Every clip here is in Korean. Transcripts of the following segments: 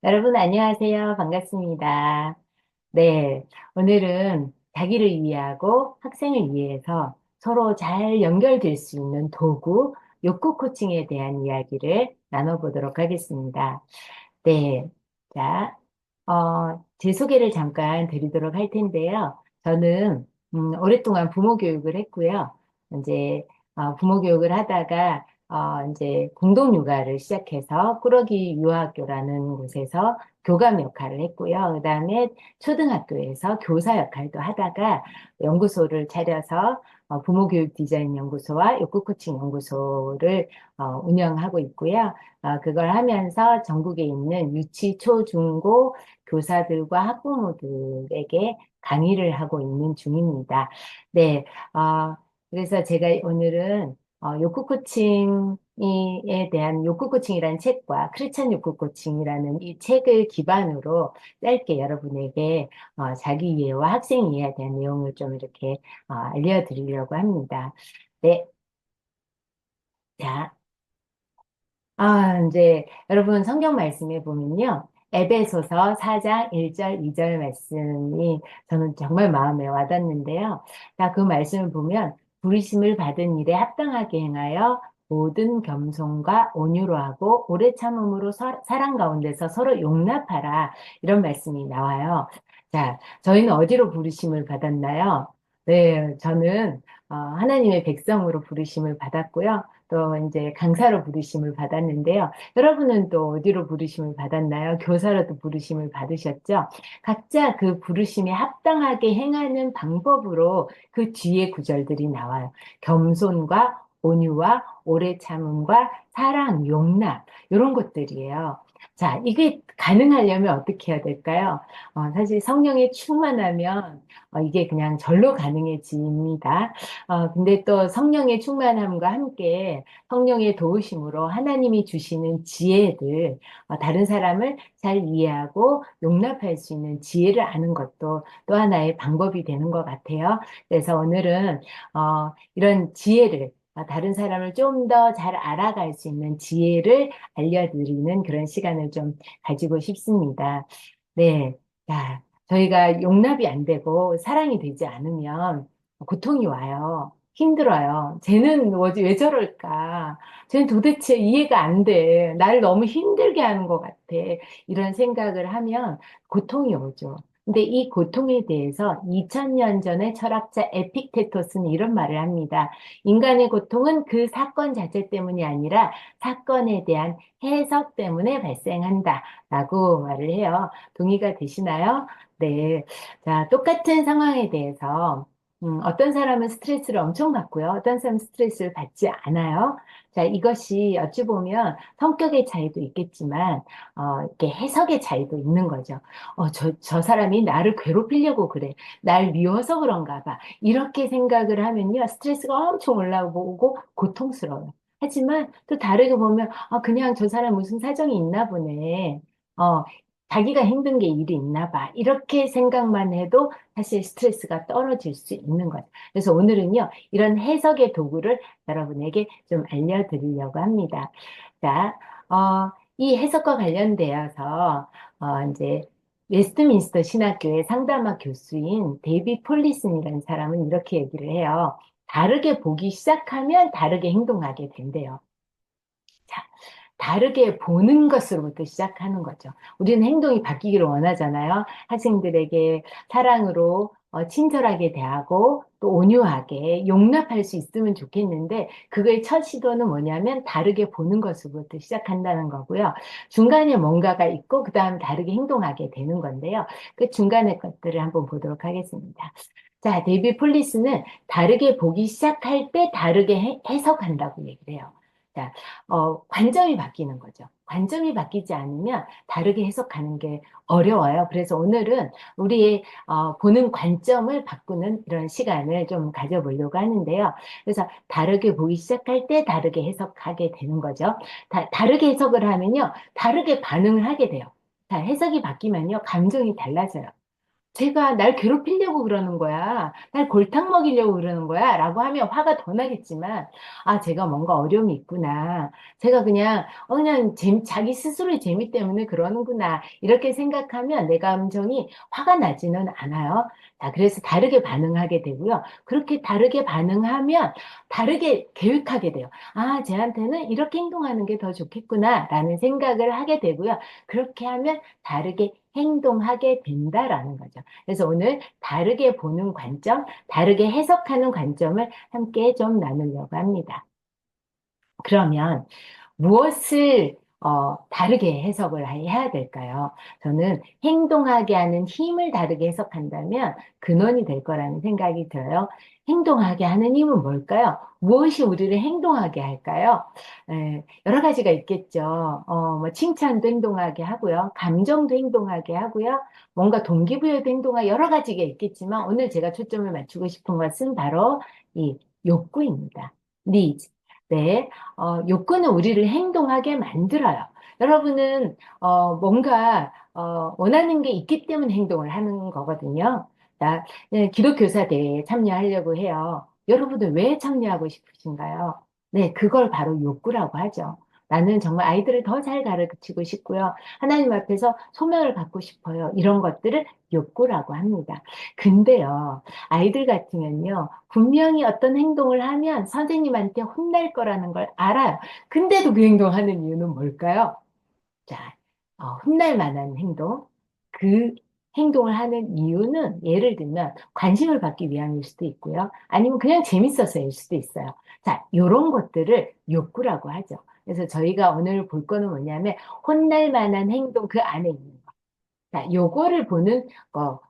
여러분, 안녕하세요. 반갑습니다. 네, 오늘은 자기를 이해하고 학생을 이해해서 서로 잘 연결될 수 있는 도구, 욕구 코칭에 대한 이야기를 나눠보도록 하겠습니다. 네, 자, 제 소개를 잠깐 드리도록 할 텐데요. 저는 오랫동안 부모 교육을 했고요. 이제 부모 교육을 하다가 이제 공동 육아를 시작해서 꾸러기 유아학교라는 곳에서 교감 역할을 했고요. 그다음에 초등학교에서 교사 역할도 하다가 연구소를 차려서 부모 교육 디자인 연구소와 욕구 코칭 연구소를 운영하고 있고요. 그걸 하면서 전국에 있는 유치, 초, 중고 교사들과 학부모들에게 강의를 하고 있는 중입니다. 네, 어, 그래서 제가 오늘은 욕구 코칭에 대한 욕구 코칭이라는 책과 크리스찬 욕구 코칭이라는 이 책을 기반으로 짧게 여러분에게 자기 이해와 학생 이해에 대한 내용을 좀 이렇게 알려드리려고 합니다. 네, 자. 이제 여러분 성경 말씀에 보면요. 에베소서 4장 1절, 2절 말씀이 저는 정말 마음에 와닿는데요. 자, 그 말씀을 보면 부르심을 받은 일에 합당하게 행하여 모든 겸손과 온유로 하고 오래 참음으로 사랑 가운데서 서로 용납하라. 이런 말씀이 나와요. 자, 저희는 어디로 부르심을 받았나요? 네, 저는 하나님의 백성으로 부르심을 받았고요. 또 이제 강사로 부르심을 받았는데요. 여러분은 또 어디로 부르심을 받았나요? 교사로도 부르심을 받으셨죠? 각자 그 부르심에 합당하게 행하는 방법으로 그 뒤에 구절들이 나와요. 겸손과 온유와 오래 참음과 사랑, 용납 이런 것들이에요. 자, 이게 가능하려면 어떻게 해야 될까요? 사실 성령에 충만하면 이게 그냥 절로 가능해집니다. 근데 또 성령의 충만함과 함께 성령의 도우심으로 하나님이 주시는 지혜들, 다른 사람을 잘 이해하고 용납할 수 있는 지혜를 아는 것도 또 하나의 방법이 되는 것 같아요. 그래서 오늘은 이런 지혜를 다른 사람을 좀 더 잘 알아갈 수 있는 지혜를 알려드리는 그런 시간을 좀 가지고 싶습니다. 네. 자, 저희가 용납이 안 되고 사랑이 되지 않으면 고통이 와요. 힘들어요. 쟤는 왜 저럴까? 쟤는 도대체 이해가 안 돼. 나를 너무 힘들게 하는 것 같아. 이런 생각을 하면 고통이 오죠. 근데 이 고통에 대해서 2000년 전에 철학자 에픽테토스는 이런 말을 합니다. 인간의 고통은 그 사건 자체 때문이 아니라 사건에 대한 해석 때문에 발생한다. 라고 말을 해요. 동의가 되시나요? 네. 자, 똑같은 상황에 대해서 어떤 사람은 스트레스를 엄청 받고요. 어떤 사람은 스트레스를 받지 않아요. 자, 이것이 어찌 보면 성격의 차이도 있겠지만, 이렇게 해석의 차이도 있는 거죠. 저 사람이 나를 괴롭히려고 그래. 날 미워서 그런가 봐. 이렇게 생각을 하면요. 스트레스가 엄청 올라오고 고통스러워요. 하지만 또 다르게 보면, 그냥 저 사람 무슨 사정이 있나 보네. 어, 자기가 힘든 게 일이 있나 봐. 이렇게 생각만 해도 사실 스트레스가 떨어질 수 있는 거죠. 그래서 오늘은요, 이런 해석의 도구를 여러분에게 좀 알려드리려고 합니다. 자, 이 해석과 관련되어서, 이제, 웨스트민스터 신학교의 상담학 교수인 데이비 폴리슨이라는 사람은 이렇게 얘기를 해요. 다르게 보기 시작하면 다르게 행동하게 된대요. 자, 다르게 보는 것으로부터 시작하는 거죠. 우리는 행동이 바뀌기를 원하잖아요. 학생들에게 사랑으로 친절하게 대하고 또 온유하게 용납할 수 있으면 좋겠는데 그거의 첫 시도는 뭐냐면 다르게 보는 것으로부터 시작한다는 거고요. 중간에 뭔가가 있고 그다음 다르게 행동하게 되는 건데요. 그 중간의 것들을 한번 보도록 하겠습니다. 자, 데이비 폴리스는 다르게 보기 시작할 때 다르게 해석한다고 얘기를 해요. 자, 관점이 바뀌는 거죠. 관점이 바뀌지 않으면 다르게 해석하는 게 어려워요. 그래서 오늘은 우리의 보는 관점을 바꾸는 이런 시간을 좀 가져보려고 하는데요. 그래서 다르게 보기 시작할 때 다르게 해석하게 되는 거죠. 다르게 해석을 하면요. 다르게 반응을 하게 돼요. 자, 해석이 바뀌면요. 감정이 달라져요. 제가 날 괴롭히려고 그러는 거야. 날 골탕 먹이려고 그러는 거야. 라고 하면 화가 더 나겠지만, 아, 제가 뭔가 어려움이 있구나. 제가 그냥, 자기 스스로의 재미 때문에 그러는구나. 이렇게 생각하면 내 감정이 화가 나지는 않아요. 자, 그래서 다르게 반응하게 되고요. 그렇게 다르게 반응하면 다르게 계획하게 돼요. 아, 쟤한테는 이렇게 행동하는 게 더 좋겠구나. 라는 생각을 하게 되고요. 그렇게 하면 다르게 행동하게 된다라는 거죠. 그래서 오늘 다르게 보는 관점, 다르게 해석하는 관점을 함께 좀 나누려고 합니다. 그러면 무엇을 다르게 해석을 해야 될까요? 저는 행동하게 하는 힘을 다르게 해석한다면 근원이 될 거라는 생각이 들어요. 행동하게 하는 힘은 뭘까요? 무엇이 우리를 행동하게 할까요? 여러 가지가 있겠죠. 뭐 칭찬도 행동하게 하고요. 감정도 행동하게 하고요. 뭔가 동기부여도 행동하게 여러 가지가 있겠지만 오늘 제가 초점을 맞추고 싶은 것은 바로 이 욕구입니다. needs. 네. 욕구는 우리를 행동하게 만들어요. 여러분은 뭔가 원하는 게 있기 때문에 행동을 하는 거거든요. 기독교사 대회에 참여하려고 해요. 여러분은 왜 참여하고 싶으신가요? 네, 그걸 바로 욕구라고 하죠. 나는 정말 아이들을 더 잘 가르치고 싶고요. 하나님 앞에서 소명을 받고 싶어요. 이런 것들을 욕구라고 합니다. 근데요, 아이들 같으면요, 분명히 어떤 행동을 하면 선생님한테 혼날 거라는 걸 알아요. 근데도 그 행동하는 이유는 뭘까요? 자, 혼날 만한 행동. 그 행동을 하는 이유는 예를 들면 관심을 받기 위함일 수도 있고요. 아니면 그냥 재밌어서일 수도 있어요. 자, 요런 것들을 욕구라고 하죠. 그래서 저희가 오늘 볼 거는 뭐냐면 혼날 만한 행동 그 안에 있는 거. 자, 요거를 보는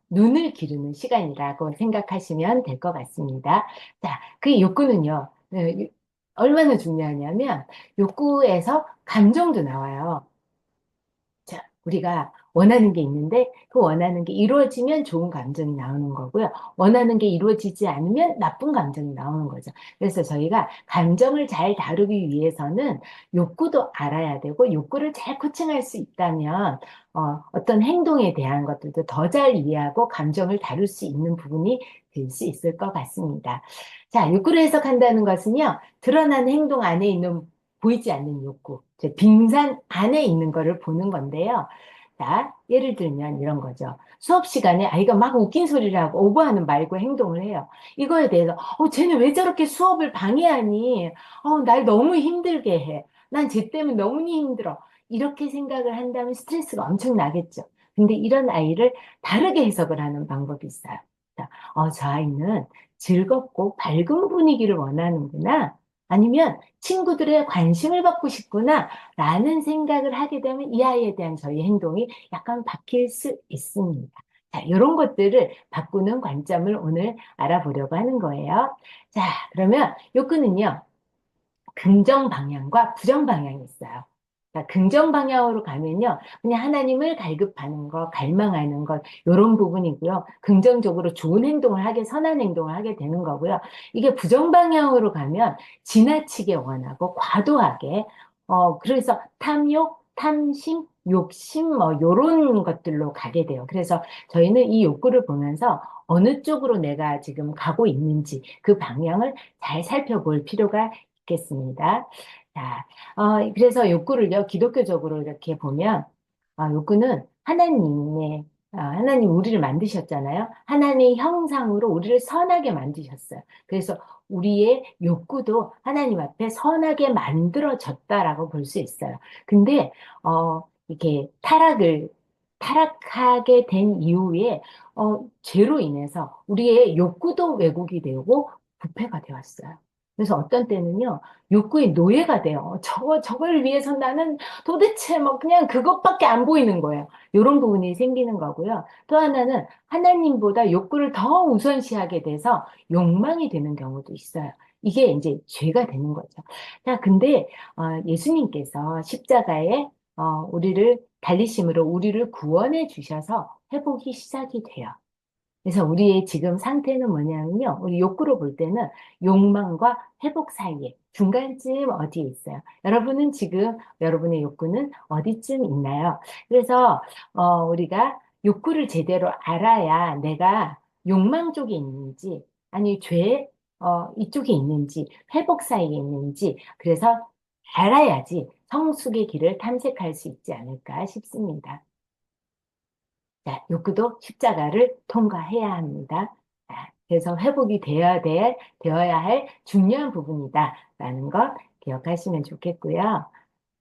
눈을 기르는 시간이라고 생각하시면 될 것 같습니다. 자, 그 욕구는요, 얼마나 중요하냐면 욕구에서 감정도 나와요. 자, 우리가 원하는 게 있는데 그 원하는 게 이루어지면 좋은 감정이 나오는 거고요. 원하는 게 이루어지지 않으면 나쁜 감정이 나오는 거죠. 그래서 저희가 감정을 잘 다루기 위해서는 욕구도 알아야 되고 욕구를 잘 코칭할 수 있다면 어떤 행동에 대한 것들도 더 잘 이해하고 감정을 다룰 수 있는 부분이 될 수 있을 것 같습니다. 자, 욕구를 해석한다는 것은요. 드러난 행동 안에 있는 보이지 않는 욕구, 즉 빙산 안에 있는 거를 보는 건데요. 자, 예를 들면 이런 거죠. 수업 시간에 아이가 막 웃긴 소리를 하고 오버하는 말과 행동을 해요. 이거에 대해서 쟤는 왜 저렇게 수업을 방해하니? 날 너무 힘들게 해. 난 쟤 때문에 너무 힘들어. 이렇게 생각을 한다면 스트레스가 엄청 나겠죠. 근데 이런 아이를 다르게 해석을 하는 방법이 있어요. 자, 저 아이는 즐겁고 밝은 분위기를 원하는구나. 아니면 친구들의 관심을 받고 싶구나 라는 생각을 하게 되면 이 아이에 대한 저희 행동이 약간 바뀔 수 있습니다. 자, 이런 것들을 바꾸는 관점을 오늘 알아보려고 하는 거예요. 자, 그러면 요거는요. 긍정 방향과 부정 방향이 있어요. 그러니까 긍정 방향으로 가면요. 그냥 하나님을 갈급하는 것, 갈망하는 것, 이런 부분이고요. 긍정적으로 좋은 행동을 하게, 선한 행동을 하게 되는 거고요. 이게 부정 방향으로 가면 지나치게 원하고 과도하게, 그래서 탐욕, 탐심, 욕심, 뭐, 요런 것들로 가게 돼요. 그래서 저희는 이 욕구를 보면서 어느 쪽으로 내가 지금 가고 있는지 그 방향을 잘 살펴볼 필요가 있겠습니다. 자, 그래서 욕구를요, 기독교적으로 이렇게 보면, 욕구는 하나님 우리를 만드셨잖아요. 하나님의 형상으로 우리를 선하게 만드셨어요. 그래서 우리의 욕구도 하나님 앞에 선하게 만들어졌다라고 볼 수 있어요. 근데, 이렇게 타락하게 된 이후에, 죄로 인해서 우리의 욕구도 왜곡이 되고 부패가 되었어요. 그래서 어떤 때는요, 욕구의 노예가 돼요. 저걸 위해서 나는 도대체 뭐 그냥 그것밖에 안 보이는 거예요. 이런 부분이 생기는 거고요. 또 하나는 하나님보다 욕구를 더 우선시하게 돼서 욕망이 되는 경우도 있어요. 이게 이제 죄가 되는 거죠. 자, 근데 예수님께서 십자가에 우리를 달리심으로 우리를 구원해 주셔서 회복이 시작이 돼요. 그래서 우리의 지금 상태는 뭐냐면요. 우리 욕구로 볼 때는 욕망과 회복 사이에 중간쯤 어디에 있어요. 여러분은 지금 여러분의 욕구는 어디쯤 있나요? 그래서 우리가 욕구를 제대로 알아야 내가 욕망 쪽에 있는지, 아니, 이쪽에 있는지, 회복 사이에 있는지, 그래서 알아야지 성숙의 길을 탐색할 수 있지 않을까 싶습니다. 자, 욕구도 십자가를 통과해야 합니다. 자, 그래서 회복이 되어야 할 중요한 부분이다라는 것 기억하시면 좋겠고요.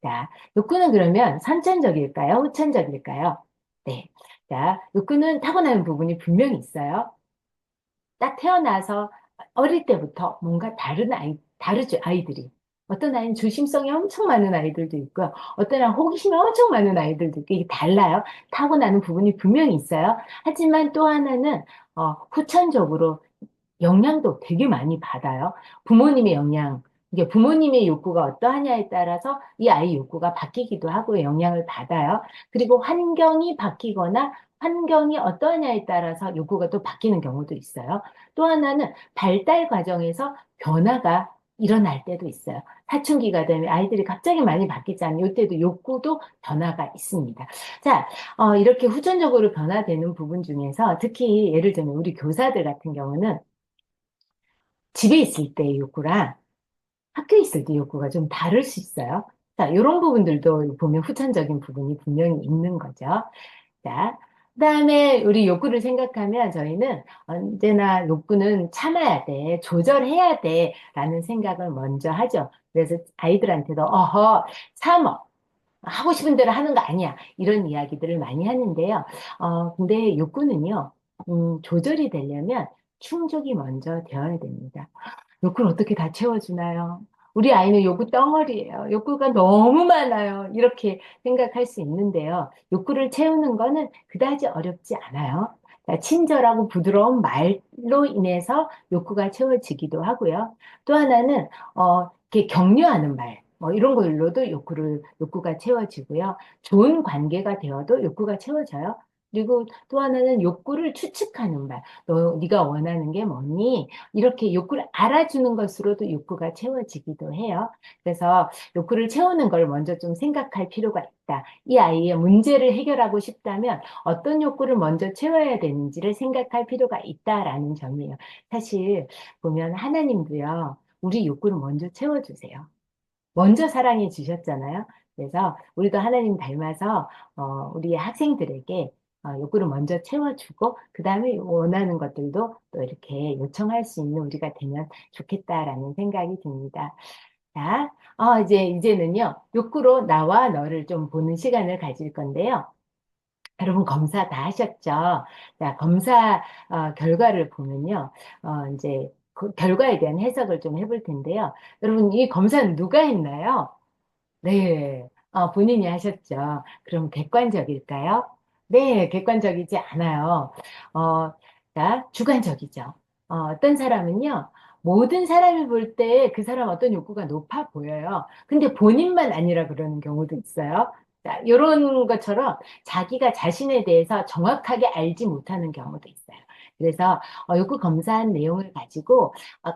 자, 욕구는 그러면 선천적일까요? 후천적일까요? 네. 자, 욕구는 타고나는 부분이 분명히 있어요. 딱 태어나서 어릴 때부터 뭔가 다르죠, 아이들이. 어떤 아이는 조심성이 엄청 많은 아이들도 있고요. 어떤 아이는 호기심이 엄청 많은 아이들도 있고, 이게 달라요. 타고나는 부분이 분명히 있어요. 하지만 또 하나는, 후천적으로 영향도 되게 많이 받아요. 부모님의 영향, 이게 부모님의 욕구가 어떠하냐에 따라서 이 아이 욕구가 바뀌기도 하고 영향을 받아요. 그리고 환경이 바뀌거나 환경이 어떠하냐에 따라서 욕구가 또 바뀌는 경우도 있어요. 또 하나는 발달 과정에서 변화가 일어날 때도 있어요. 사춘기가 되면 아이들이 갑자기 많이 바뀌잖아요. 이때도 욕구도 변화가 있습니다. 자, 이렇게 후천적으로 변화되는 부분 중에서 특히 예를 들면 우리 교사들 같은 경우는 집에 있을 때의 욕구랑 학교에 있을 때 욕구가 좀 다를 수 있어요. 자, 이런 부분들도 보면 후천적인 부분이 분명히 있는 거죠. 자, 그다음에 우리 욕구를 생각하면 저희는 언제나 욕구는 참아야 돼, 조절해야 돼, 라는 생각을 먼저 하죠. 그래서 아이들한테도, 참어. 하고 싶은 대로 하는 거 아니야. 이런 이야기들을 많이 하는데요. 근데 욕구는요, 조절이 되려면 충족이 먼저 되어야 됩니다. 욕구를 어떻게 다 채워주나요? 우리 아이는 욕구 덩어리예요. 욕구가 너무 많아요. 이렇게 생각할 수 있는데요. 욕구를 채우는 거는 그다지 어렵지 않아요. 자, 친절하고 부드러운 말로 인해서 욕구가 채워지기도 하고요. 또 하나는 이렇게 격려하는 말, 뭐 이런 걸로도 욕구가 채워지고요. 좋은 관계가 되어도 욕구가 채워져요. 그리고 또 하나는 욕구를 추측하는 말. 네가 원하는 게 뭐니? 이렇게 욕구를 알아주는 것으로도 욕구가 채워지기도 해요. 그래서 욕구를 채우는 걸 먼저 좀 생각할 필요가 있다. 이 아이의 문제를 해결하고 싶다면 어떤 욕구를 먼저 채워야 되는지를 생각할 필요가 있다라는 점이에요. 사실 보면 하나님도요, 우리 욕구를 먼저 채워주세요. 먼저 사랑해 주셨잖아요. 그래서 우리도 하나님 닮아서 우리 학생들에게 욕구를 먼저 채워주고 그 다음에 원하는 것들도 또 이렇게 요청할 수 있는 우리가 되면 좋겠다라는 생각이 듭니다. 자, 이제는요, 욕구로 나와 너를 좀 보는 시간을 가질 건데요. 여러분 검사 다 하셨죠? 자, 검사 결과를 보면요. 이제 그 결과에 대한 해석을 좀 해볼 텐데요. 여러분 이 검사는 누가 했나요? 네, 본인이 하셨죠. 그럼 객관적일까요? 네, 객관적이지 않아요. 어, 자, 주관적이죠. 어떤 사람은요, 모든 사람이 볼 때 그 사람 어떤 욕구가 높아 보여요. 근데 본인만 아니라 그러는 경우도 있어요. 자, 이런 것처럼 자기가 자신에 대해서 정확하게 알지 못하는 경우도 있어요. 그래서 욕구 검사한 내용을 가지고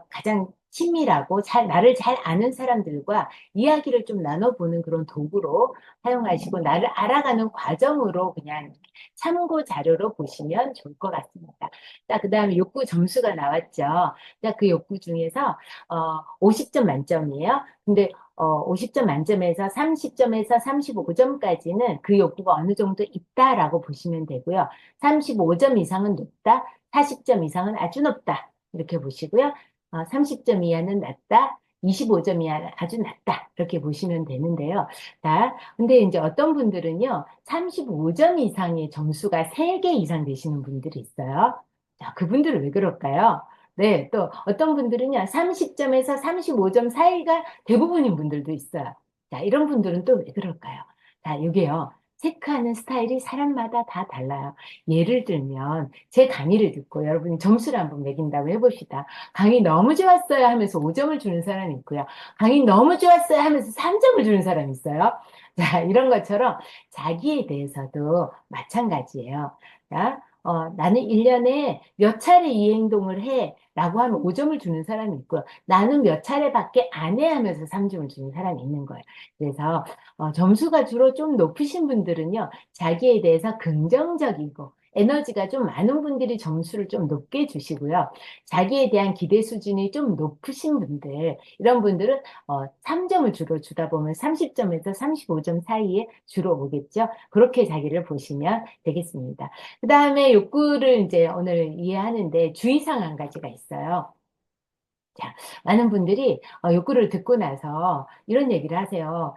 가장 친밀하고 나를 잘 아는 사람들과 이야기를 좀 나눠보는 그런 도구로 사용하시고 나를 알아가는 과정으로 그냥 참고 자료로 보시면 좋을 것 같습니다. 자, 그 다음에 욕구 점수가 나왔죠. 자, 그 욕구 중에서 50점 만점이에요. 근데 50점 만점에서 30점에서 35점까지는 그 욕구가 어느 정도 있다라고 보시면 되고요. 35점 이상은 높다, 40점 이상은 아주 높다. 이렇게 보시고요. 30점 이하는 낮다, 25점 이하는 아주 낮다. 이렇게 보시면 되는데요. 자, 근데 이제 어떤 분들은요, 35점 이상의 점수가 3개 이상 되시는 분들이 있어요. 자, 그분들은 왜 그럴까요? 네, 또 어떤 분들은요, 30점에서 35점 사이가 대부분인 분들도 있어요. 자, 이런 분들은 또 왜 그럴까요? 자, 이게요, 체크하는 스타일이 사람마다 다 달라요. 예를 들면, 제 강의를 듣고 여러분이 점수를 한번 매긴다고 해봅시다. 강의 너무 좋았어요 하면서 5점을 주는 사람이 있고요. 강의 너무 좋았어요 하면서 3점을 주는 사람이 있어요. 자, 이런 것처럼 자기에 대해서도 마찬가지예요. 자, 나는 1년에 몇 차례 이 행동을 해. 라고 하면 5점을 주는 사람이 있고요. 나는 몇 차례밖에 안 해 하면서 3점을 주는 사람이 있는 거예요. 그래서 점수가 주로 좀 높으신 분들은요, 자기에 대해서 긍정적이고 에너지가 좀 많은 분들이 점수를 좀 높게 주시고요. 자기에 대한 기대 수준이 좀 높으신 분들, 이런 분들은 3점을 주로 주다 보면 30점에서 35점 사이에 주로 오겠죠. 그렇게 자기를 보시면 되겠습니다. 그 다음에 욕구를 이제 오늘 이해하는데 주의사항 한 가지가 있어요. 자, 많은 분들이 욕구를 듣고 나서 이런 얘기를 하세요.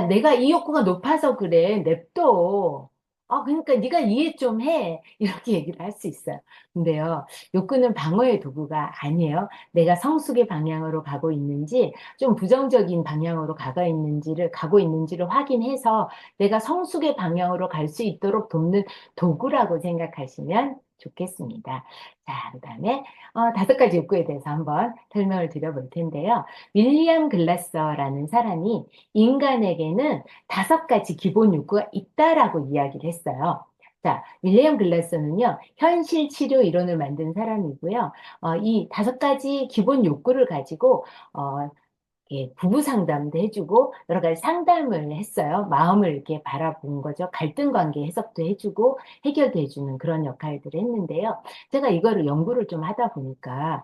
내가 이 욕구가 높아서 그래. 냅둬. 그러니까 네가 이해 좀 해. 이렇게 얘기를 할 수 있어요. 근데요, 욕구는 방어의 도구가 아니에요. 내가 성숙의 방향으로 가고 있는지, 좀 부정적인 방향으로 가고 있는지를 확인해서 내가 성숙의 방향으로 갈 수 있도록 돕는 도구라고 생각하시면 좋겠습니다. 자, 그 다음에 5가지 욕구에 대해서 한번 설명을 드려볼 텐데요. 윌리엄 글라서라는 사람이 인간에게는 5가지 기본 욕구가 있다라고 이야기를 했어요. 자, 윌리엄 글라서는요, 현실 치료 이론을 만든 사람이고요. 이 5가지 기본 욕구를 가지고, 예, 부부 상담도 해주고 여러 가지 상담을 했어요. 마음을 이렇게 바라본 거죠. 갈등 관계 해석도 해주고 해결도 해주는 그런 역할들을 했는데요. 제가 이거를 연구를 좀 하다 보니까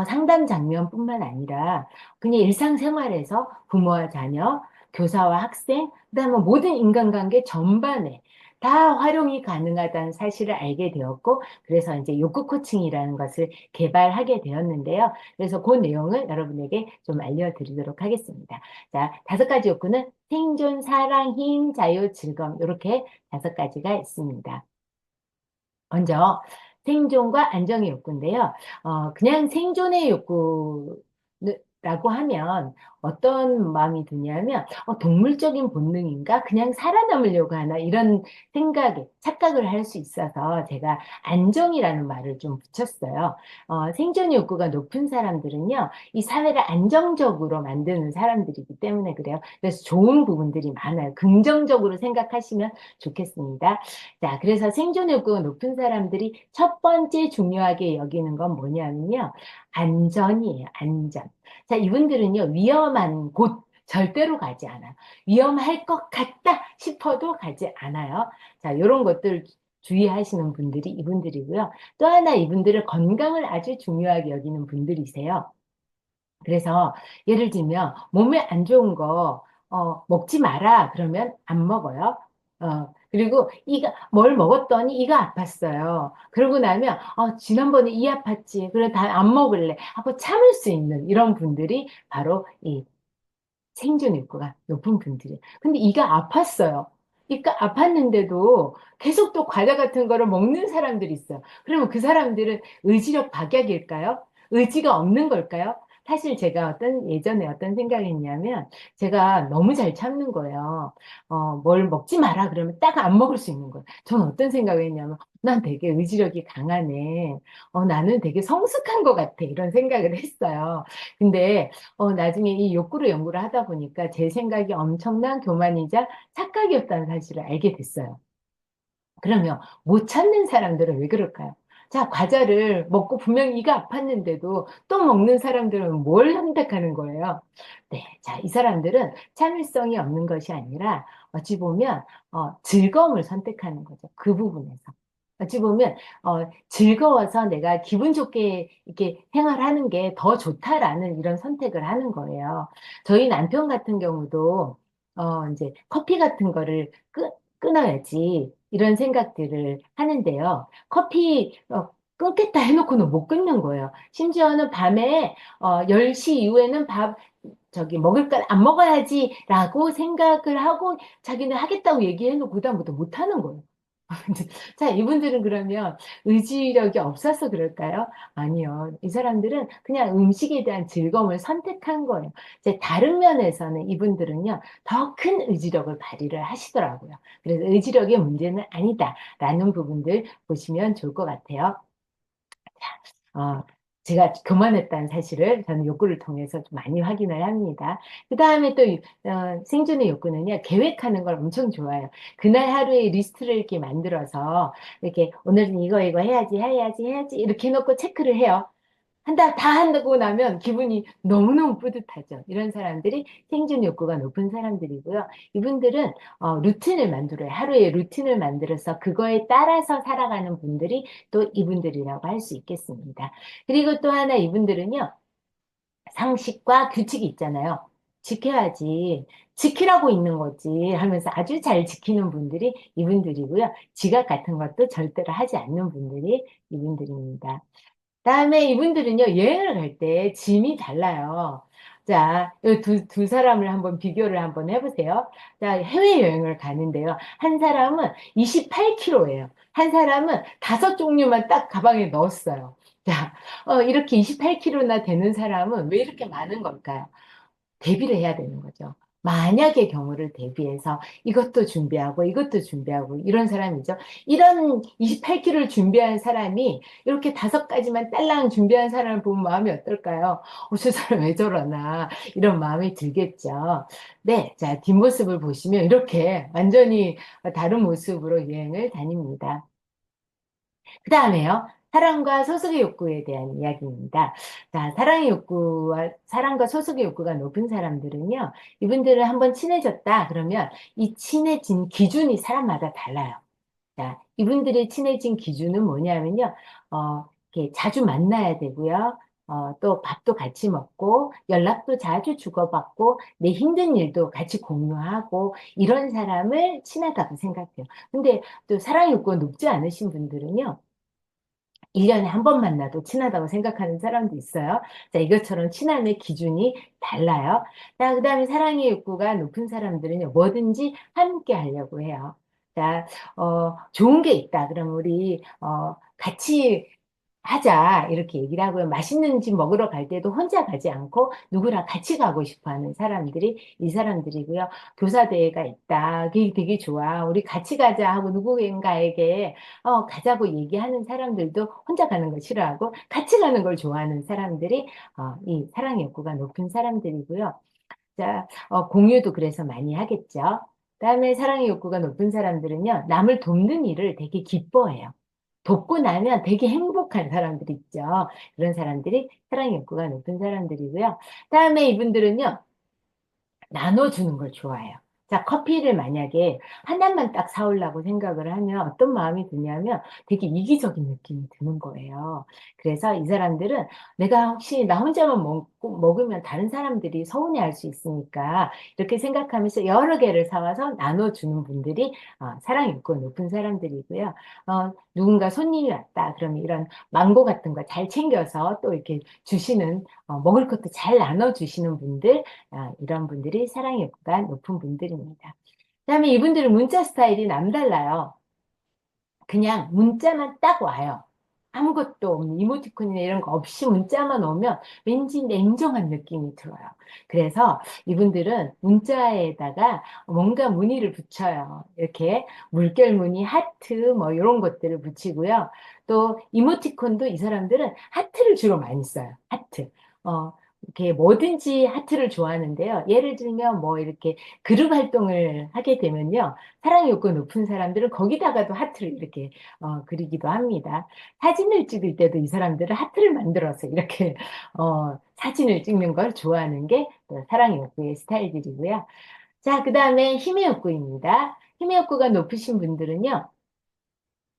상담 장면뿐만 아니라 그냥 일상생활에서 부모와 자녀, 교사와 학생, 그다음에 모든 인간관계 전반에 다 활용이 가능하다는 사실을 알게 되었고, 그래서 이제 욕구 코칭이라는 것을 개발하게 되었는데요. 그래서 그 내용을 여러분에게 좀 알려드리도록 하겠습니다. 자, 5가지 욕구는 생존, 사랑, 힘, 자유, 즐거움 이렇게 5가지가 있습니다. 먼저 생존과 안정의 욕구인데요. 그냥 생존의 욕구라고 하면 어떤 마음이 드냐면 동물적인 본능인가? 그냥 살아남으려고 하나? 이런 생각에 착각을 할 수 있어서 제가 안정이라는 말을 좀 붙였어요. 생존 욕구가 높은 사람들은요, 이 사회를 안정적으로 만드는 사람들이기 때문에 그래요. 그래서 좋은 부분들이 많아요. 긍정적으로 생각하시면 좋겠습니다. 자, 그래서 생존 욕구가 높은 사람들이 첫 번째 중요하게 여기는 건 뭐냐면요. 안전이에요, 안전. 자, 이분들은요, 위험한 곳 절대로 가지 않아요. 위험할 것 같다 싶어도 가지 않아요. 자, 이런 것들 주의하시는 분들이 이분들이고요. 또 하나 이분들은 건강을 아주 중요하게 여기는 분들이세요. 그래서 예를 들면 몸에 안 좋은 거 먹지 마라 그러면 안 먹어요. 그리고 뭘 먹었더니 이가 아팠어요. 그러고 나면 지난번에 이 아팠지. 그래 다 안 먹을래 하고 참을 수 있는 이런 분들이 바로 이 생존 욕구가 높은 분들이에요. 근데 이가 아팠어요. 이가 아팠는데도 계속 또 과자 같은 거를 먹는 사람들이 있어요. 그러면 그 사람들은 의지력 박약일까요? 의지가 없는 걸까요? 사실 제가 예전에 어떤 생각이 있냐면, 제가 너무 잘 참는 거예요. 뭘 먹지 마라 그러면 딱 안 먹을 수 있는 거예요. 저는 어떤 생각을 했냐면, 난 되게 의지력이 강하네. 나는 되게 성숙한 것 같아. 이런 생각을 했어요. 근데 나중에 이 욕구를 연구를 하다 보니까 제 생각이 엄청난 교만이자 착각이었다는 사실을 알게 됐어요. 그러면 못 참는 사람들은 왜 그럴까요? 자, 과자를 먹고 분명히 이가 아팠는데도 또 먹는 사람들은 뭘 선택하는 거예요? 네, 자, 이 사람들은 참을성이 없는 것이 아니라 어찌 보면 즐거움을 선택하는 거죠. 그 부분에서. 어찌 보면 즐거워서 내가 기분 좋게 이렇게 생활하는 게 더 좋다라는 이런 선택을 하는 거예요. 저희 남편 같은 경우도 이제 커피 같은 거를 끊어야지 이런 생각들을 하는데요. 커피 끊겠다 해놓고는 못 끊는 거예요. 심지어는 밤에 10시 이후에는 먹을 걸 안 먹어야지라고 생각을 하고 자기는 하겠다고 얘기해놓고 그다음부터 못 하는 거예요. 자, 이분들은 그러면 의지력이 없어서 그럴까요? 아니요. 이 사람들은 그냥 음식에 대한 즐거움을 선택한 거예요. 이제 다른 면에서는 이분들은요, 더 큰 의지력을 발휘를 하시더라고요. 그래서 의지력의 문제는 아니다라는 부분들 보시면 좋을 것 같아요. 어, 제가 교만했다는 사실을 저는 욕구를 통해서 좀 많이 확인을 합니다. 그 다음에 또 생존의 욕구는요, 계획하는 걸 엄청 좋아해요. 그날 하루에 리스트를 이렇게 만들어서 이렇게 오늘은 이거 해야지 이렇게 해놓고 체크를 해요. 다 한다고 나면 기분이 너무너무 뿌듯하죠. 이런 사람들이 생존 욕구가 높은 사람들이고요. 이분들은 루틴을 만들어요. 하루에 루틴을 만들어서 그거에 따라서 살아가는 분들이 또 이분들이라고 할 수 있겠습니다. 그리고 또 하나 이분들은요, 상식과 규칙이 있잖아요. 지켜야지. 지키라고 있는 거지 하면서 아주 잘 지키는 분들이 이분들이고요. 지각 같은 것도 절대로 하지 않는 분들이 이분들입니다. 다음에 이분들은요, 여행을 갈 때 짐이 달라요. 자, 이 두 사람을 한번 비교를 한번 해보세요. 자, 해외여행을 가는데요. 한 사람은 28kg예요. 한 사람은 5종류만 딱 가방에 넣었어요. 자, 이렇게 28kg나 되는 사람은 왜 이렇게 많은 걸까요? 대비를 해야 되는 거죠. 만약의 경우를 대비해서 이것도 준비하고 이것도 준비하고 이런 사람이죠. 이런 28kg를 준비한 사람이 이렇게 5가지만 딸랑 준비한 사람을 보면 마음이 어떨까요? 저 사람 왜 저러나 이런 마음이 들겠죠. 네, 자, 뒷모습을 보시면 이렇게 완전히 다른 모습으로 여행을 다닙니다. 그 다음에요. 사랑과 소속의 욕구에 대한 이야기입니다. 자, 사랑과 소속의 욕구가 높은 사람들은요, 이분들을 한번 친해졌다 그러면 이 친해진 기준이 사람마다 달라요. 자, 이분들의 친해진 기준은 뭐냐면요, 이렇게 자주 만나야 되고요, 또 밥도 같이 먹고, 연락도 자주 주고받고, 내 힘든 일도 같이 공유하고, 이런 사람을 친하다고 생각해요. 근데 또 사랑 욕구가 높지 않으신 분들은요, 1년에 한 번 만나도 친하다고 생각하는 사람도 있어요. 자, 이것처럼 친함의 기준이 달라요. 자, 그 다음에 사랑의 욕구가 높은 사람들은요, 뭐든지 함께 하려고 해요. 자, 좋은 게 있다. 그럼 우리, 같이 하자. 이렇게 얘기를 하고요. 맛있는 집 먹으러 갈 때도 혼자 가지 않고 누구랑 같이 가고 싶어 하는 사람들이 이 사람들이고요. 교사대회가 있다. 그게 되게 좋아. 우리 같이 가자 하고 누구인가에게 가자고 얘기하는 사람들도 혼자 가는 걸 싫어하고 같이 가는 걸 좋아하는 사람들이 이 사랑의 욕구가 높은 사람들이고요. 자, 공유도 그래서 많이 하겠죠. 그다음에 사랑의 욕구가 높은 사람들은요, 남을 돕는 일을 되게 기뻐해요. 돕고 나면 되게 행복한 사람들이 있죠. 그런 사람들이 사랑의 욕구가 높은 사람들이고요. 다음에 이분들은요, 나눠주는 걸 좋아해요. 자, 커피를 만약에 하나만 딱 사오려고 생각을 하면 어떤 마음이 드냐면 되게 이기적인 느낌이 드는 거예요. 그래서 이 사람들은 내가 혹시 나 혼자만 먹으면 다른 사람들이 서운해할 수 있으니까 이렇게 생각하면서 여러 개를 사와서 나눠주는 분들이 사랑 욕구 높은 사람들이고요. 누군가 손님이 왔다. 그러면 이런 망고 같은 거 잘 챙겨서 또 이렇게 주시는 먹을 것도 잘 나눠주시는 분들 이런 분들이 사랑의 욕구가 높은 분들입니다. 그다음에 이분들은 문자 스타일이 남달라요. 그냥 문자만 딱 와요. 아무것도 없는 이모티콘이나 이런 거 없이 문자만 오면 왠지 냉정한 느낌이 들어요. 그래서 이분들은 문자에다가 뭔가 무늬를 붙여요. 이렇게 물결 무늬, 하트 뭐 이런 것들을 붙이고요. 또 이모티콘도 이 사람들은 하트를 주로 많이 써요. 하트. 어, 이렇게 뭐든지 하트를 좋아하는데요. 예를 들면 뭐 이렇게 그룹 활동을 하게 되면요. 사랑 욕구 높은 사람들은 거기다가도 하트를 이렇게 그리기도 합니다. 사진을 찍을 때도 이 사람들은 하트를 만들어서 이렇게 사진을 찍는 걸 좋아하는 게 또 사랑 욕구의 스타일들이고요. 자, 그 다음에 힘의 욕구입니다. 힘의 욕구가 높으신 분들은요.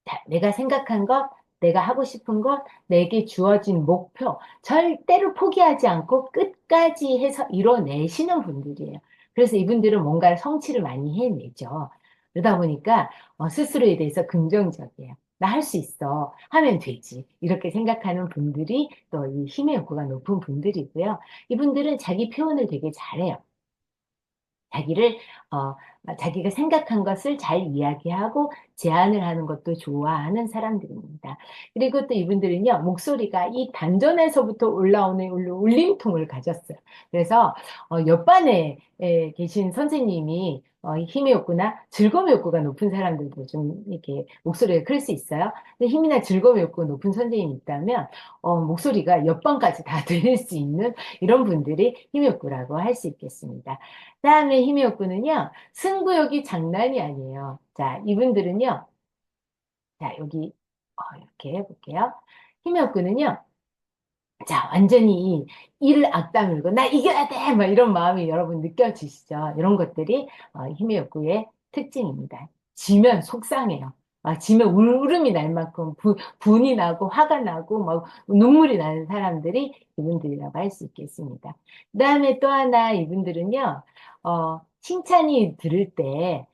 자, 내가 생각한 것, 내가 하고 싶은 것, 내게 주어진 목표, 절대로 포기하지 않고 끝까지 해서 이뤄내시는 분들이에요. 그래서 이분들은 뭔가를 성취를 많이 해내죠. 그러다 보니까 스스로에 대해서 긍정적이에요. 나 할 수 있어. 하면 되지. 이렇게 생각하는 분들이 또 이 힘의 욕구가 높은 분들이고요. 이분들은 자기 표현을 되게 잘해요. 자기를 어, 자기가 생각한 것을 잘 이야기하고 제안을 하는 것도 좋아하는 사람들입니다. 그리고 또 이분들은요, 목소리가 이 단전에서부터 올라오는 울림통을 가졌어요. 그래서 옆반에 계신 선생님이 힘의 욕구나 즐거움의 욕구가 높은 사람들도 좀 이렇게 목소리가 클 수 있어요. 근데 힘이나 즐거움의 욕구가 높은 선생님이 있다면, 목소리가 옆방까지 다 들릴 수 있는 이런 분들이 힘의 욕구라고 할 수 있겠습니다. 다음에 힘의 욕구는요, 승부욕이 장난이 아니에요. 자, 이분들은요, 자, 여기, 이렇게 해볼게요. 힘의 욕구는요, 자, 완전히 이를 악다물고, 나 이겨야 돼! 막 이런 마음이 여러분 느껴지시죠? 이런 것들이 힘의 욕구의 특징입니다. 지면 속상해요. 지면 울음이 날 만큼 분이 나고 화가 나고 막 눈물이 나는 사람들이 이분들이라고 할 수 있겠습니다. 그 다음에 또 하나 이분들은요, 칭찬이 들을 때,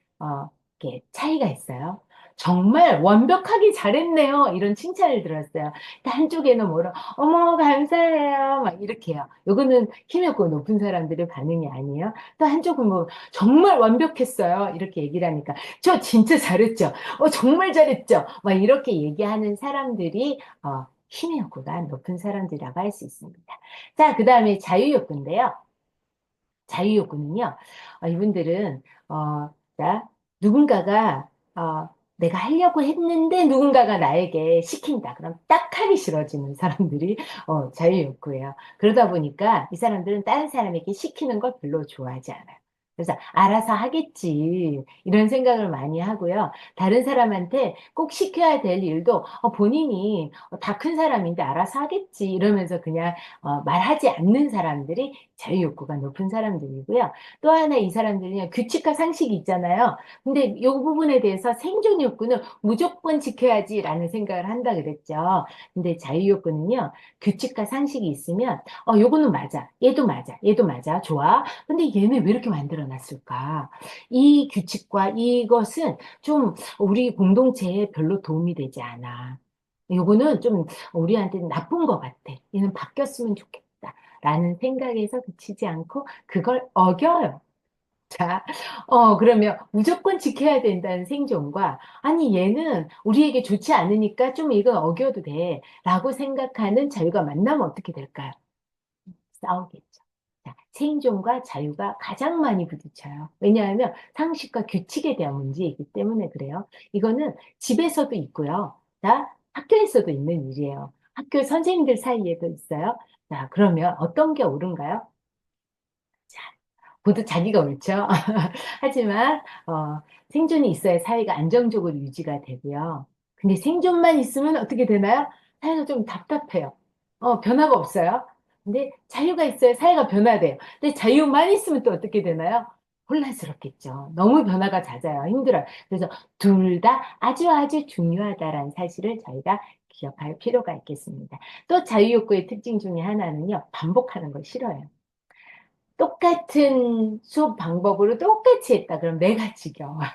이렇게 차이가 있어요. 정말 완벽하게 잘했네요. 이런 칭찬을 들었어요. 한쪽에는 뭐라, 어머, 감사해요. 막 이렇게요. 요거는 힘이 없고 높은 사람들의 반응이 아니에요. 또 한쪽은 뭐, 정말 완벽했어요. 이렇게 얘기를 하니까, 저 진짜 잘했죠. 정말 잘했죠. 막 이렇게 얘기하는 사람들이, 힘의 욕구가 높은 사람들이라고 할 수 있습니다. 자, 그 다음에 자유욕구인데요. 자유욕구는요, 이분들은, 자, 누군가가, 내가 하려고 했는데 누군가가 나에게 시킨다. 그럼 딱 하기 싫어지는 사람들이, 자유욕구예요. 그러다 보니까 이 사람들은 다른 사람에게 시키는 걸 별로 좋아하지 않아요. 그래서 알아서 하겠지. 이런 생각을 많이 하고요. 다른 사람한테 꼭 시켜야 될 일도 본인이 다 큰 사람인데 알아서 하겠지. 이러면서 그냥 말하지 않는 사람들이 자유욕구가 높은 사람들이고요. 또 하나 이 사람들은요, 규칙과 상식이 있잖아요. 근데 이 부분에 대해서 생존 욕구는 무조건 지켜야지라는 생각을 한다 그랬죠. 근데 자유욕구는요, 규칙과 상식이 있으면, 요거는 맞아. 얘도 맞아. 얘도 맞아. 좋아. 근데 얘는 왜 이렇게 만들어 놨을까? 이 규칙과 이것은 좀 우리 공동체에 별로 도움이 되지 않아. 요거는 좀 우리한테 나쁜 것 같아. 얘는 바뀌었으면 좋겠다. 라는 생각에서 그치지 않고 그걸 어겨요. 자, 그러면 무조건 지켜야 된다는 생존과, 아니, 얘는 우리에게 좋지 않으니까 좀 이건 어겨도 돼. 라고 생각하는 자유가 만나면 어떻게 될까요? 싸우겠죠. 자, 생존과 자유가 가장 많이 부딪혀요. 왜냐하면 상식과 규칙에 대한 문제이기 때문에 그래요. 이거는 집에서도 있고요. 자, 학교에서도 있는 일이에요. 학교 선생님들 사이에도 있어요. 자, 그러면 어떤 게 옳은가요? 모두 자기가 옳죠. 하지만 생존이 있어야 사회가 안정적으로 유지가 되고요. 근데 생존만 있으면 어떻게 되나요? 사회가 좀 답답해요. 변화가 없어요. 근데 자유가 있어야 사회가 변화돼요. 근데 자유만 있으면 또 어떻게 되나요? 혼란스럽겠죠. 너무 변화가 잦아요. 힘들어요. 그래서 둘 다 아주 아주 중요하다라는 사실을 저희가 기억할 필요가 있겠습니다. 또 자유욕구의 특징 중에 하나는요, 반복하는 걸 싫어해요. 똑같은 수업 방법으로 똑같이 했다. 그럼 내가 지겨워요.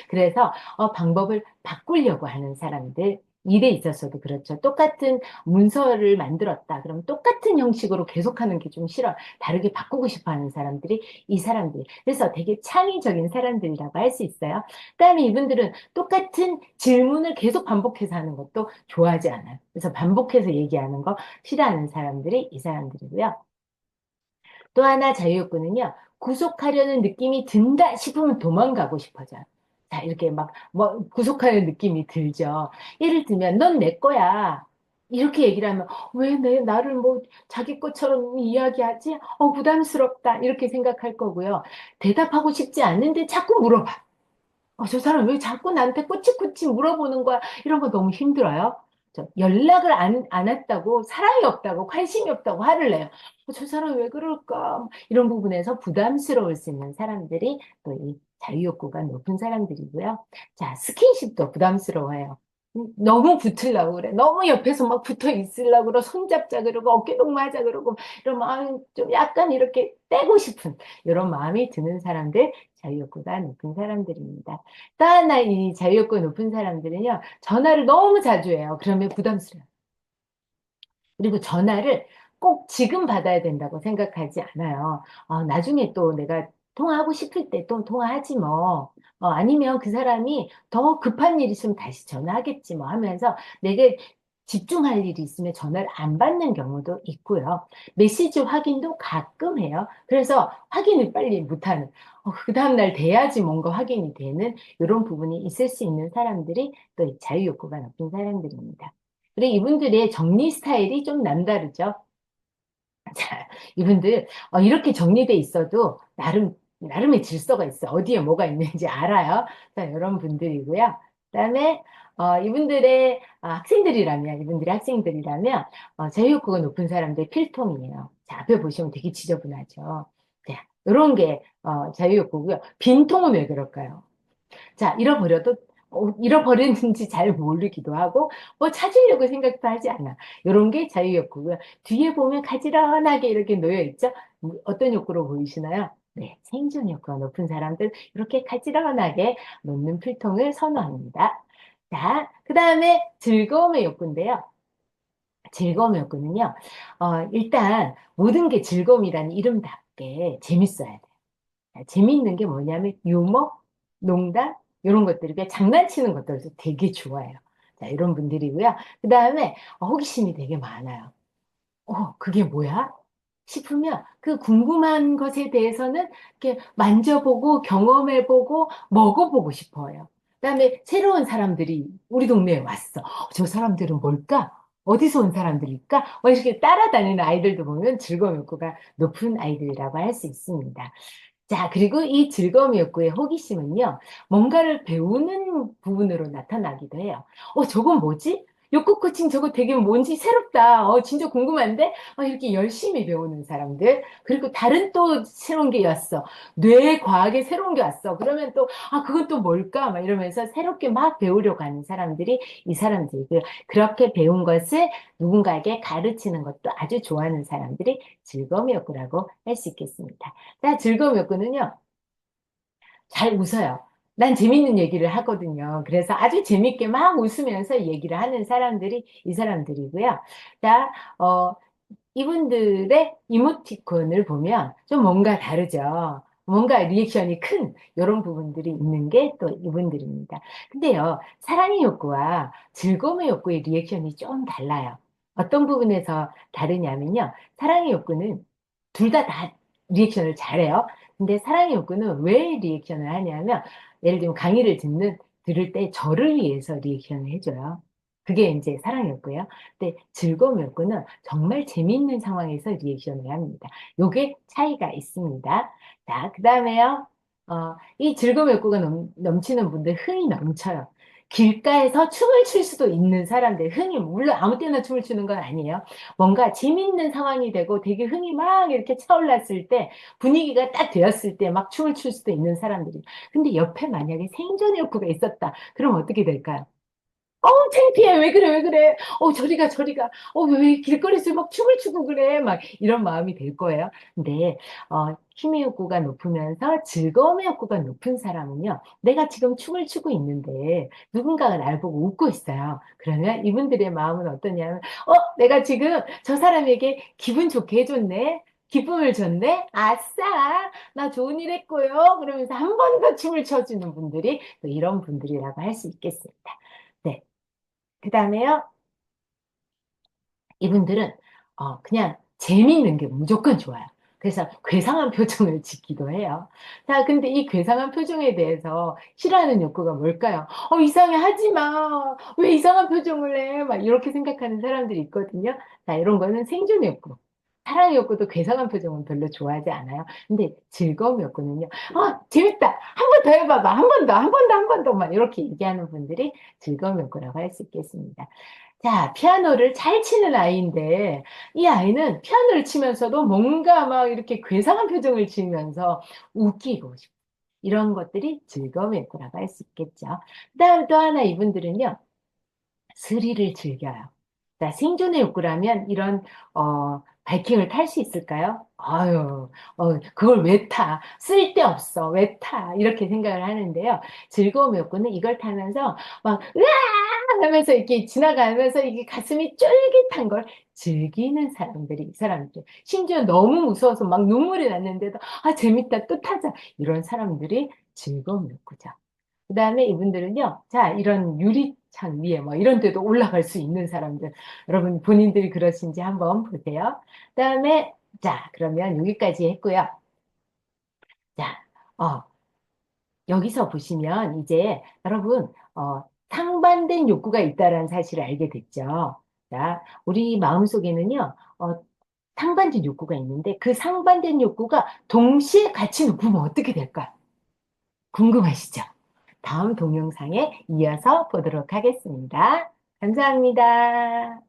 그래서 방법을 바꾸려고 하는 사람들, 일에 있어서도 그렇죠. 똑같은 문서를 만들었다. 그럼 똑같은 형식으로 계속하는 게 좀 싫어. 다르게 바꾸고 싶어 하는 사람들이 이 사람들. 그래서 되게 창의적인 사람들이라고 할 수 있어요. 그다음에 이분들은 똑같은 질문을 계속 반복해서 하는 것도 좋아하지 않아요. 그래서 반복해서 얘기하는 거 싫어하는 사람들이 이 사람들이고요. 또 하나 자유욕구는요, 구속하려는 느낌이 든다 싶으면 도망가고 싶어져요. 자, 이렇게 막, 뭐, 구속하는 느낌이 들죠. 예를 들면, 넌 내 거야. 이렇게 얘기를 하면, 왜 나를 뭐, 자기 것처럼 이야기하지? 부담스럽다. 이렇게 생각할 거고요. 대답하고 싶지 않은데 자꾸 물어봐. 저 사람 왜 자꾸 나한테 꼬치꼬치 물어보는 거야? 이런 거 너무 힘들어요. 연락을 안 했다고, 사랑이 없다고, 관심이 없다고 화를 내요. 저 사람 왜 그럴까? 이런 부분에서 부담스러울 수 있는 사람들이 또 이 자유욕구가 높은 사람들이고요. 자, 스킨십도 부담스러워해요. 너무 붙으려고 그래. 너무 옆에서 막 붙어 있으려고 그러고, 손잡자 그러고, 어깨동무하자 그러고, 이런 마음 좀 약간 이렇게 떼고 싶은 이런 마음이 드는 사람들, 자유욕구가 높은 사람들입니다. 또 하나 이 자유욕구 높은 사람들은요, 전화를 너무 자주 해요. 그러면 부담스러워요. 그리고 전화를 꼭 지금 받아야 된다고 생각하지 않아요. 나중에 또 내가 통화하고 싶을 때 또 통화하지 뭐. 아니면 그 사람이 더 급한 일 있으면 다시 전화하겠지 뭐 하면서 내게 집중할 일이 있으면 전화를 안 받는 경우도 있고요. 메시지 확인도 가끔 해요. 그래서 확인을 빨리 못하는, 그 다음날 돼야지 뭔가 확인이 되는 이런 부분이 있을 수 있는 사람들이 또 자유욕구가 높은 사람들입니다. 그리고 이분들의 정리 스타일이 좀 남다르죠. 자, 이분들 이렇게 정리돼 있어도 나름의 질서가 있어. 어디에 뭐가 있는지 알아요. 자, 이런 분들이고요. 그다음에 이분들의 이분들이 학생들이라면 자유욕구가 높은 사람들 필통이에요. 자, 앞에 보시면 되게 지저분하죠. 자, 이런 게 자유욕구고요. 빈통은 왜 그럴까요? 자, 잃어버렸는지 잘 모르기도 하고, 뭐 찾으려고 생각도 하지 않아. 이런 게 자유욕구고요. 뒤에 보면 가지런하게 이렇게 놓여 있죠? 어떤 욕구로 보이시나요? 네, 생존 욕구가 높은 사람들, 이렇게 가지런하게 놓는 필통을 선호합니다. 자, 그 다음에 즐거움의 욕구인데요. 즐거움의 욕구는요, 일단 모든 게 즐거움이라는 이름답게 재밌어야 돼요. 재미있는 게 뭐냐면 유머, 농담 이런 것들이 그냥 장난치는 것들도 되게 좋아해요. 자, 이런 분들이고요. 그 다음에 호기심이 되게 많아요. 그게 뭐야? 싶으면 그 궁금한 것에 대해서는 이렇게 만져보고 경험해보고 먹어보고 싶어요. 그다음에 새로운 사람들이 우리 동네에 왔어. 저 사람들은 뭘까? 어디서 온 사람들일까? 이렇게 따라다니는 아이들도 보면 즐거움 욕구가 높은 아이들이라고 할 수 있습니다. 자, 그리고 이 즐거움 욕구의 호기심은요, 뭔가를 배우는 부분으로 나타나기도 해요. 저건 뭐지? 욕구 코칭 저거 되게 뭔지 새롭다. 진짜 궁금한데? 이렇게 열심히 배우는 사람들. 그리고 다른 또 새로운 게 왔어. 뇌과학에 새로운 게 왔어. 그러면 또, 그건 또 뭘까? 막 이러면서 새롭게 막 배우려고 하는 사람들이 이 사람들이고요. 그렇게 배운 것을 누군가에게 가르치는 것도 아주 좋아하는 사람들이 즐거움 욕구라고 할 수 있겠습니다. 자, 즐거움 욕구는요, 잘 웃어요. 난 재밌는 얘기를 하거든요. 그래서 아주 재밌게 막 웃으면서 얘기를 하는 사람들이 이 사람들이고요. 자, 이분들의 이모티콘을 보면 좀 뭔가 다르죠. 뭔가 리액션이 큰 이런 부분들이 있는 게 또 이분들입니다. 근데요, 사랑의 욕구와 즐거움의 욕구의 리액션이 좀 달라요. 어떤 부분에서 다르냐면요. 사랑의 욕구는 둘 다 리액션을 잘해요. 근데 사랑의 욕구는 왜 리액션을 하냐면, 예를 들면 들을 때 저를 위해서 리액션을 해줘요. 그게 이제 사랑의 욕구예요. 근데 즐거움 욕구는 정말 재미있는 상황에서 리액션을 합니다. 요게 차이가 있습니다. 자, 그 다음에요. 이 즐거움 욕구가 넘치는 분들 흥이 넘쳐요. 길가에서 춤을 출 수도 있는 사람들, 흥이, 물론 아무 때나 춤을 추는 건 아니에요. 뭔가 재밌는 상황이 되고 되게 흥이 막 이렇게 차올랐을 때, 분위기가 딱 되었을 때 막 춤을 출 수도 있는 사람들이. 근데 옆에 만약에 생존 욕구가 있었다. 그럼 어떻게 될까요? 창피해. 왜 그래, 왜 그래. 저리 가, 저리 가. 왜 길거리에서 막 춤을 추고 그래. 막 이런 마음이 들 거예요. 근데, 힘의 욕구가 높으면서 즐거움의 욕구가 높은 사람은요, 내가 지금 춤을 추고 있는데 누군가가 날 보고 웃고 있어요. 그러면 이분들의 마음은 어떠냐면, 내가 지금 저 사람에게 기분 좋게 해줬네. 기쁨을 줬네? 아싸! 나 좋은 일 했고요. 그러면서 한 번 더 춤을 춰주는 분들이 또 이런 분들이라고 할 수 있겠습니다. 네. 그 다음에요, 이분들은 그냥 재미있는 게 무조건 좋아요. 그래서 괴상한 표정을 짓기도 해요. 자, 근데 이 괴상한 표정에 대해서 싫어하는 욕구가 뭘까요? 이상해, 하지 마. 왜 이상한 표정을 해? 막 이렇게 생각하는 사람들이 있거든요. 자, 이런 거는 생존 욕구. 사랑의 욕구도 괴상한 표정은 별로 좋아하지 않아요. 근데 즐거움 욕구는요. 재밌다. 한 번 더 해봐봐. 한 번 더, 한 번 더, 한 번 더. 막 이렇게 얘기하는 분들이 즐거움 욕구라고 할 수 있겠습니다. 자, 피아노를 잘 치는 아이인데, 이 아이는 피아노를 치면서도 뭔가 막 이렇게 괴상한 표정을 지으면서 웃기고 싶어. 이런 것들이 즐거움의 욕구라고 할 수 있겠죠. 그다음 또 하나 이분들은요, 스릴을 즐겨요. 자, 생존의 욕구라면 이런, 바이킹을 탈 수 있을까요? 아유, 그걸 왜 타? 쓸데없어. 왜 타? 이렇게 생각을 하는데요. 즐거움의 욕구는 이걸 타면서 막, 으아! 하면서 이렇게 지나가면서 이게 가슴이 쫄깃한 걸 즐기는 사람들이, 이 사람들. 심지어 너무 무서워서 막 눈물이 났는데도, 재밌다. 또 타자. 이런 사람들이 즐거움 욕구죠. 그 다음에 이분들은요, 자, 이런 유리창 위에 뭐 이런 데도 올라갈 수 있는 사람들. 여러분 본인들이 그러신지 한번 보세요. 그 다음에, 자, 그러면 여기까지 했고요. 자, 어, 여기서 보시면 이제 여러분, 상반된 욕구가 있다라는 사실을 알게 됐죠. 자, 우리 마음속에는요, 상반된 욕구가 있는데 그 상반된 욕구가 동시에 같이 높으면 어떻게 될까? 궁금하시죠? 다음 동영상에 이어서 보도록 하겠습니다. 감사합니다.